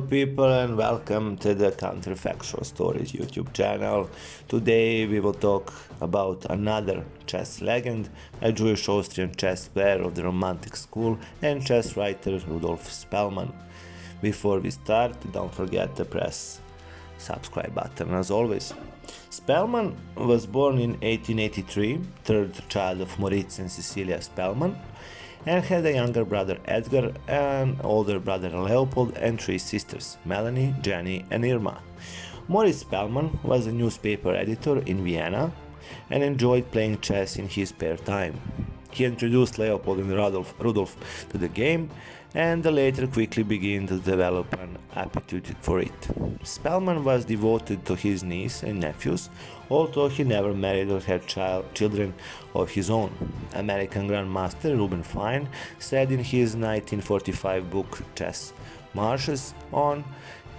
people, and welcome to the Counterfactual Stories YouTube channel. Today we will talk about another chess legend, a Jewish-Austrian chess player of the Romantic school and chess writer Rudolf Spielmann. Before we start, don't forget to press subscribe button as always. Spielmann was born in 1883, third child of Moritz and Cecilia Spielmann, and had a younger brother Edgar, an older brother Leopold, and three sisters, Melanie, Jenny, and Irma. Moritz Spielmann was a newspaper editor in Vienna and enjoyed playing chess in his spare time. He introduced Leopold and Rudolf to the game, and the latter quickly began to develop an aptitude for it. Spielmann was devoted to his niece and nephews, although he never married or had children of his own. American Grandmaster Reuben Fine said in his 1945 book Chess Marches on,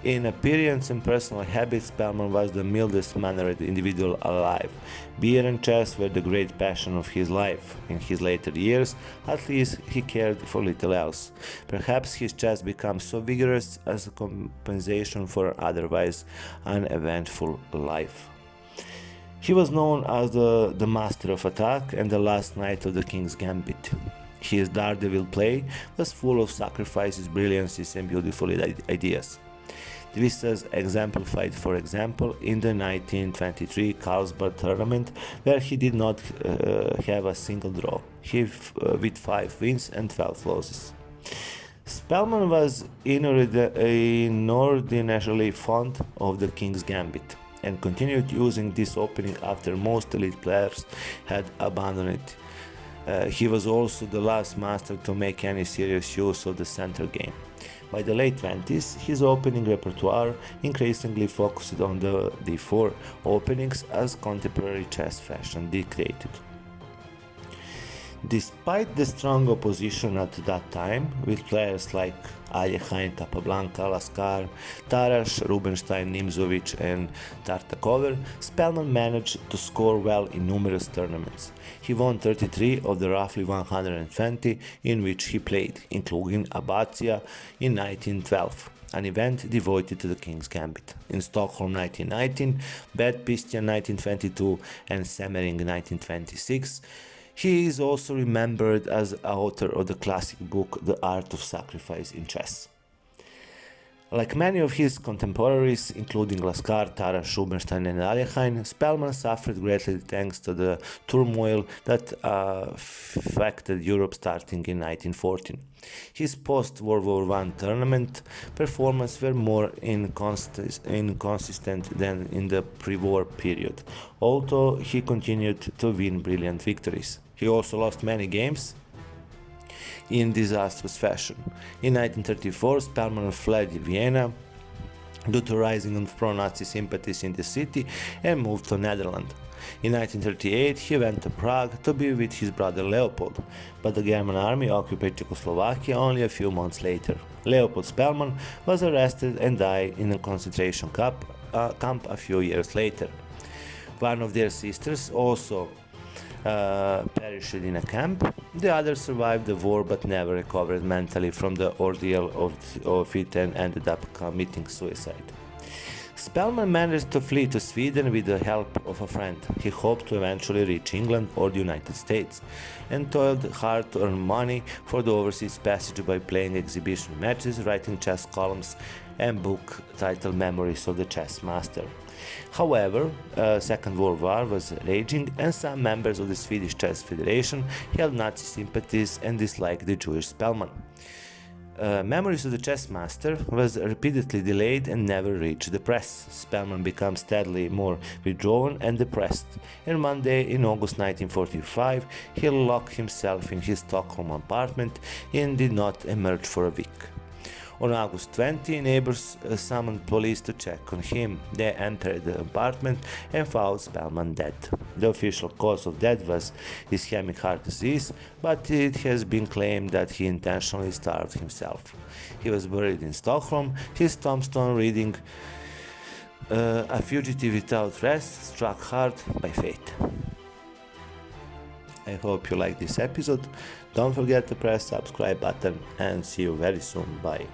in appearance and personal habits, Spielmann was the mildest-mannered individual alive. Beer and chess were the great passion of his life. In his later years, at least, he cared for little else. Perhaps his chess became so vigorous as a compensation for otherwise uneventful life. He was known as the master of attack and the last knight of the King's Gambit. His daredevil play was full of sacrifices, brilliances, and beautiful ideas. This was exemplified, for example, in the 1923 Carlsbad tournament, where he did not have a single draw, with 5 wins and 12 losses. Spielmann was inordinately fond of the King's Gambit, and continued using this opening after most elite players had abandoned it. He was also the last master to make any serious use of the center game. By the late 20s, his opening repertoire increasingly focused on the d4 openings as contemporary chess fashion dictated. Despite the strong opposition at that time, with players like Alekhine, Capablanca, Lascar, Tarash, Rubinstein, Nimzowitsch, and Tartakover, Spielmann managed to score well in numerous tournaments. He won 33 of the roughly 120 in which he played, including Abbazia in 1912, an event devoted to the King's Gambit, in Stockholm 1919, Bad Pistian 1922, and Semmering 1926. He is also remembered as author of the classic book The Art of Sacrifice in Chess. Like many of his contemporaries, including Lascar, Tarash, Rubinstein, and Alekhine, Spielmann suffered greatly thanks to the turmoil that affected Europe starting in 1914. His post-World War I tournament performances were more inconsistent than in the pre-war period, although he continued to win brilliant victories. He also lost many games in disastrous fashion. In 1934, Spielmann fled Vienna due to rising pro-Nazi sympathies in the city and moved to Netherlands. In 1938, he went to Prague to be with his brother Leopold, but the German army occupied Czechoslovakia only a few months later. Leopold Spielmann was arrested and died in a concentration camp a few years later. One of their sisters also perished in a camp. The other survived the war but never recovered mentally from the ordeal of it and ended up committing suicide. Spielmann managed to flee to Sweden with the help of a friend. He hoped to eventually reach England or the United States, and toiled hard to earn money for the overseas passage by playing exhibition matches, writing chess columns, and book titled Memories of the Chess Master. However, Second World War was raging, and some members of the Swedish Chess Federation held Nazi sympathies and disliked the Jewish Spielmann. Memories of the Chess Master was repeatedly delayed and never reached the press. Spielmann became steadily more withdrawn and depressed, and one day in August 1945 he locked himself in his Stockholm apartment and did not emerge for a week. On August 20, neighbors summoned police to check on him. They entered the apartment and found Spielmann dead. The official cause of death was ischemic heart disease, but it has been claimed that he intentionally starved himself. He was buried in Stockholm, his tombstone reading, "A fugitive without rest, struck hard by fate." I hope you like this episode. Don't forget to press subscribe button and see you very soon. Bye.